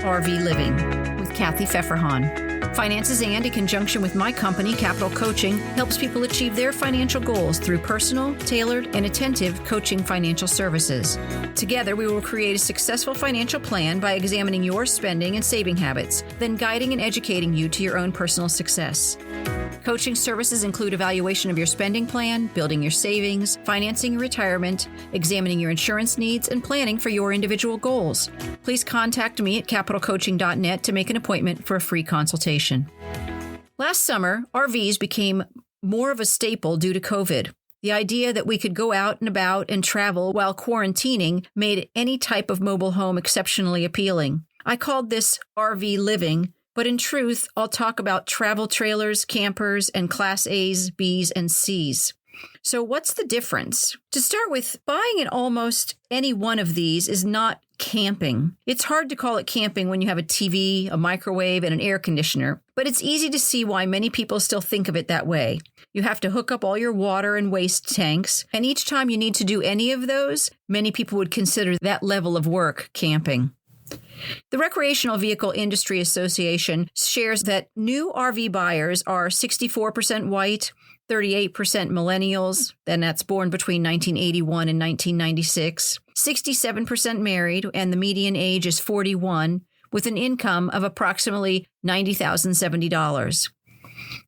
RV Living with Kathy Pfeffer-Hahn. Finances and, in conjunction with my company, Capital Coaching, helps people achieve their financial goals through personal, tailored, and attentive coaching financial services. Together, we will create a successful financial plan by examining your spending and saving habits, then guiding and educating you to your own personal success. Coaching services include evaluation of your spending plan, building your savings, financing your retirement, examining your insurance needs, and planning for your individual goals. Please contact me at capitalcoaching.net to make an appointment for a free consultation. Last summer, RVs became more of a staple due to COVID. The idea that we could go out and about and travel while quarantining made any type of mobile home exceptionally appealing. I called this RV living, but in truth, I'll talk about travel trailers, campers, and Class A's, B's, and C's. So what's the difference? To start with, buying in almost any one of these is not camping. It's hard to call it camping when you have a TV, a microwave, and an air conditioner, but it's easy to see why many people still think of it that way. You have to hook up all your water and waste tanks, and each time you need to do any of those, many people would consider that level of work camping. The Recreational Vehicle Industry Association shares that new RV buyers are 64% white, 38% millennials, and that's born between 1981 and 1996, 67% married, and the median age is 41, with an income of approximately $90,070.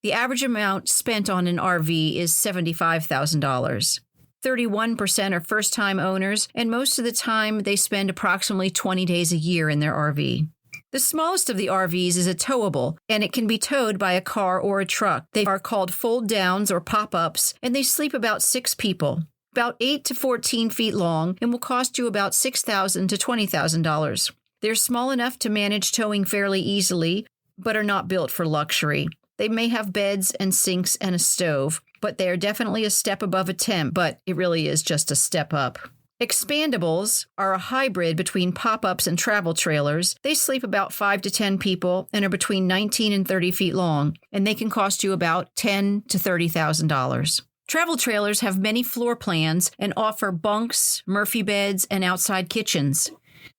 The average amount spent on an RV is $75,000. 31% are first-time owners, and most of the time they spend approximately 20 days a year in their RV. The smallest of the RVs is a towable, and it can be towed by a car or a truck. They are called fold-downs or pop-ups, and they sleep about 6 people, about 8 to 14 feet long, and will cost you about $6,000 to $20,000. They're small enough to manage towing fairly easily, but are not built for luxury. They may have beds and sinks and a stove, but they are definitely a step above a tent, but it really is just a step up. Expandables are a hybrid between pop-ups and travel trailers. They sleep about 5 to 10 people and are between 19 and 30 feet long, and they can cost you about $10,000 to $30,000. Travel trailers have many floor plans and offer bunks, Murphy beds, and outside kitchens.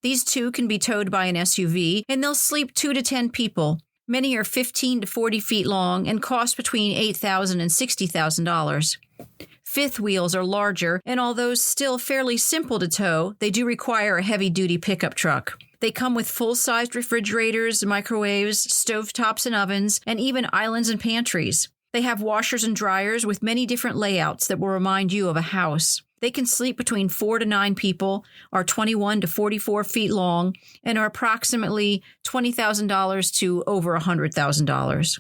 These too can be towed by an SUV, and they'll sleep 2 to 10 people. Many are 15 to 40 feet long and cost between $8,000 and $60,000. Fifth wheels are larger, and although still fairly simple to tow, they do require a heavy-duty pickup truck. They come with full-sized refrigerators, microwaves, stovetops and ovens, and even islands and pantries. They have washers and dryers with many different layouts that will remind you of a house. They can sleep between 4 to 9 people, are 21 to 44 feet long, and are approximately $20,000 to over $100,000.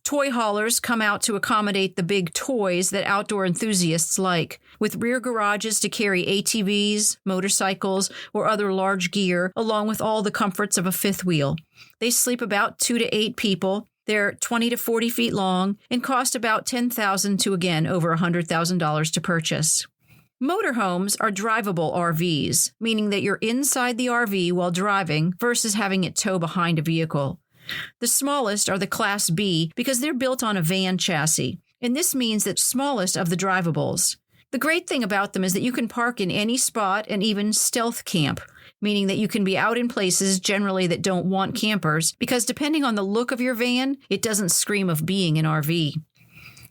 Toy haulers come out to accommodate the big toys that outdoor enthusiasts like, with rear garages to carry ATVs, motorcycles, or other large gear, along with all the comforts of a fifth wheel. They sleep about 2 to 8 people. They're 20 to 40 feet long and cost about $10,000 to, again, over $100,000 to purchase. Motorhomes are drivable RVs, meaning that you're inside the RV while driving versus having it tow behind a vehicle. The smallest are the Class B because they're built on a van chassis, and this means that smallest of the drivables. The great thing about them is that you can park in any spot and even stealth camp, meaning that you can be out in places generally that don't want campers, because depending on the look of your van, it doesn't scream of being an RV.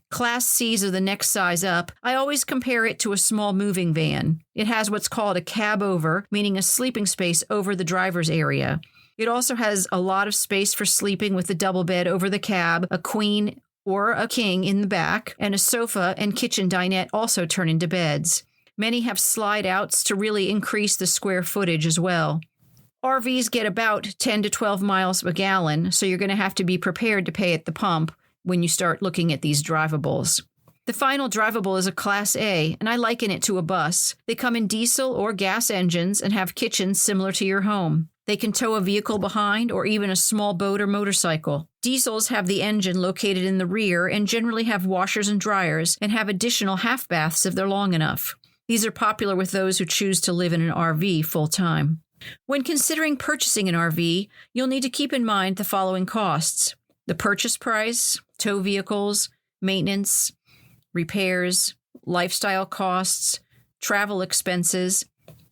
Class C's are the next size up. I always compare it to a small moving van. It has what's called a cab over, meaning a sleeping space over the driver's area. It also has a lot of space for sleeping with a double bed over the cab, a queen or a king in the back, and a sofa and kitchen dinette also turn into beds. Many have slide-outs to really increase the square footage as well. RVs get about 10 to 12 miles a gallon, so you're going to have to be prepared to pay at the pump when you start looking at these drivables. The final drivable is a Class A, and I liken it to a bus. They come in diesel or gas engines and have kitchens similar to your home. They can tow a vehicle behind or even a small boat or motorcycle. Diesels have the engine located in the rear and generally have washers and dryers and have additional half baths if they're long enough. These are popular with those who choose to live in an RV full-time. When considering purchasing an RV, you'll need to keep in mind the following costs: the purchase price, tow vehicles, maintenance, repairs, lifestyle costs, travel expenses,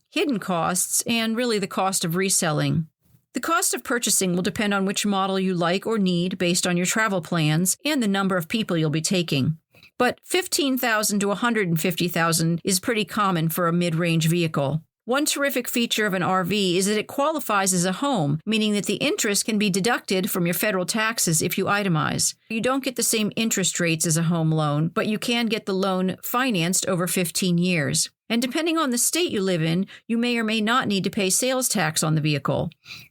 hidden costs, and really the cost of reselling. The cost of purchasing will depend on which model you like or need based on your travel plans and the number of people you'll be taking. But $15,000 to $150,000 is pretty common for a mid-range vehicle. One terrific feature of an RV is that it qualifies as a home, meaning that the interest can be deducted from your federal taxes if you itemize. You don't get the same interest rates as a home loan, but you can get the loan financed over 15 years. And depending on the state you live in, you may or may not need to pay sales tax on the vehicle.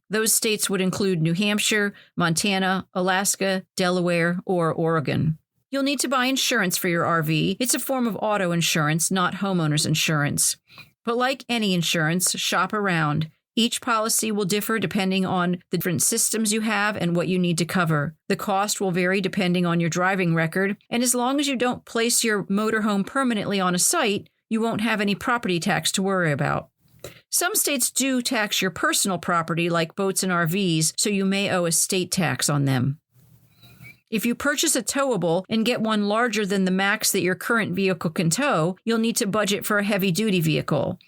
Those states would include New Hampshire, Montana, Alaska, Delaware, or Oregon. You'll need to buy insurance for your RV. It's a form of auto insurance, not homeowner's insurance. But like any insurance, shop around. Each policy will differ depending on the different systems you have and what you need to cover. The cost will vary depending on your driving record, and as long as you don't place your motorhome permanently on a site, you won't have any property tax to worry about. Some states do tax your personal property like boats and RVs, so you may owe a state tax on them. If you purchase a towable and get one larger than the max that your current vehicle can tow, you'll need to budget for a heavy-duty vehicle.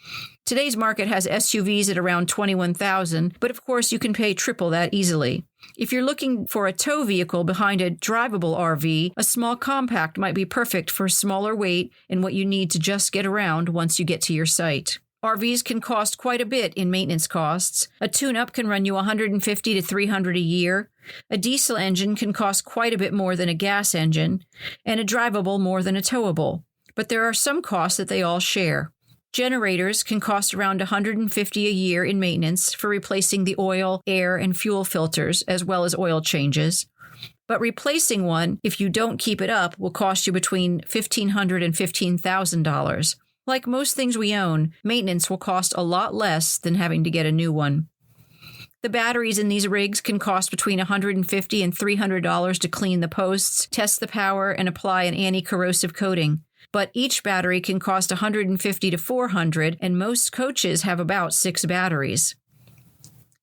Today's market has SUVs at around $21,000, but of course you can pay triple that easily. If you're looking for a tow vehicle behind a drivable RV, a small compact might be perfect for smaller weight and what you need to just get around once you get to your site. RVs can cost quite a bit in maintenance costs. A tune-up can run you $150 to $300 a year. A diesel engine can cost quite a bit more than a gas engine, and a drivable more than a towable. But there are some costs that they all share. Generators can cost around $150 a year in maintenance for replacing the oil, air, and fuel filters, as well as oil changes. But replacing one, if you don't keep it up, will cost you between $1,500 and $15,000. Like most things we own, maintenance will cost a lot less than having to get a new one. The batteries in these rigs can cost between $150 and $300 to clean the posts, test the power, and apply an anti-corrosive coating. But each battery can cost $150 to $400, and most coaches have about 6 batteries.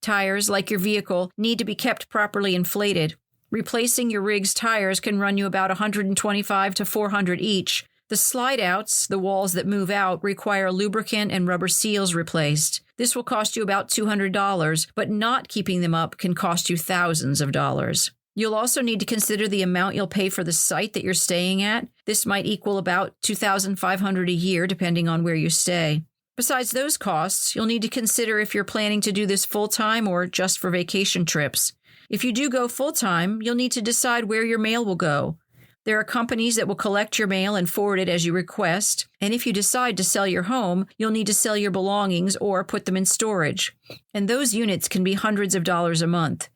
Tires, like your vehicle, need to be kept properly inflated. Replacing your rig's tires can run you about $125 to $400 each. The slide-outs, the walls that move out, require lubricant and rubber seals replaced. This will cost you about $200, but not keeping them up can cost you thousands of dollars. You'll also need to consider the amount you'll pay for the site that you're staying at. This might equal about $2,500 a year, depending on where you stay. Besides those costs, you'll need to consider if you're planning to do this full-time or just for vacation trips. If you do go full-time, you'll need to decide where your mail will go. There are companies that will collect your mail and forward it as you request, and if you decide to sell your home, you'll need to sell your belongings or put them in storage. And those units can be hundreds of dollars a month.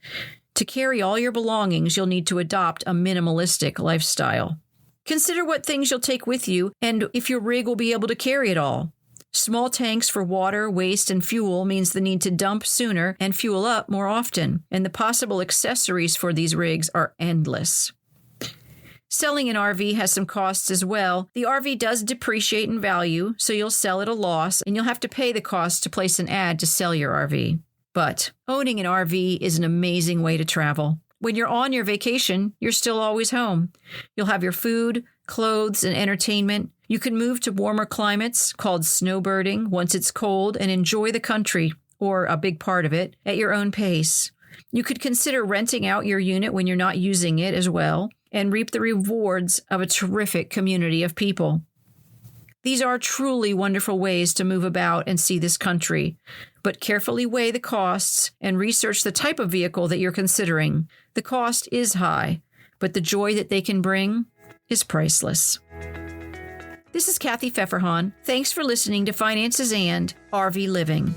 To carry all your belongings, you'll need to adopt a minimalistic lifestyle. Consider what things you'll take with you and if your rig will be able to carry it all. Small tanks for water, waste, and fuel means the need to dump sooner and fuel up more often, and the possible accessories for these rigs are endless. Selling an RV has some costs as well. The RV does depreciate in value, so you'll sell at a loss, and you'll have to pay the cost to place an ad to sell your RV. But owning an RV is an amazing way to travel. When you're on your vacation, you're still always home. You'll have your food, clothes, and entertainment. You can move to warmer climates, called snowbirding, once it's cold, and enjoy the country, or a big part of it, at your own pace. You could consider renting out your unit when you're not using it as well, and reap the rewards of a terrific community of people. These are truly wonderful ways to move about and see this country, but carefully weigh the costs and research the type of vehicle that you're considering. The cost is high, but the joy that they can bring is priceless. This is Kathy Pfeffer-Hahn. Thanks for listening to Finances and RV Living.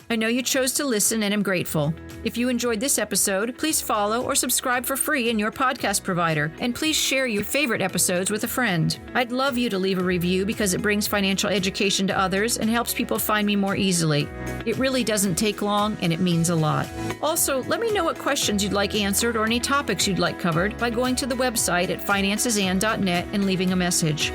I know you chose to listen and am grateful. If you enjoyed this episode, please follow or subscribe for free in your podcast provider, and please share your favorite episodes with a friend. I'd love you to leave a review because it brings financial education to others and helps people find me more easily. It really doesn't take long, and it means a lot. Also, let me know what questions you'd like answered or any topics you'd like covered by going to the website at financesan.net and leaving a message.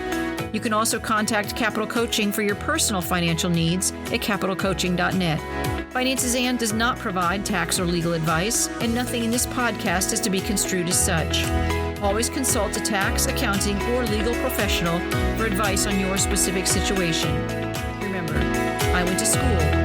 You can also contact Capital Coaching for your personal financial needs at capitalcoaching.net. Finances and does not provide tax or legal advice, and nothing in this podcast is to be construed as such. Always consult a tax, accounting, or legal professional for advice on your specific situation. Remember, I went to school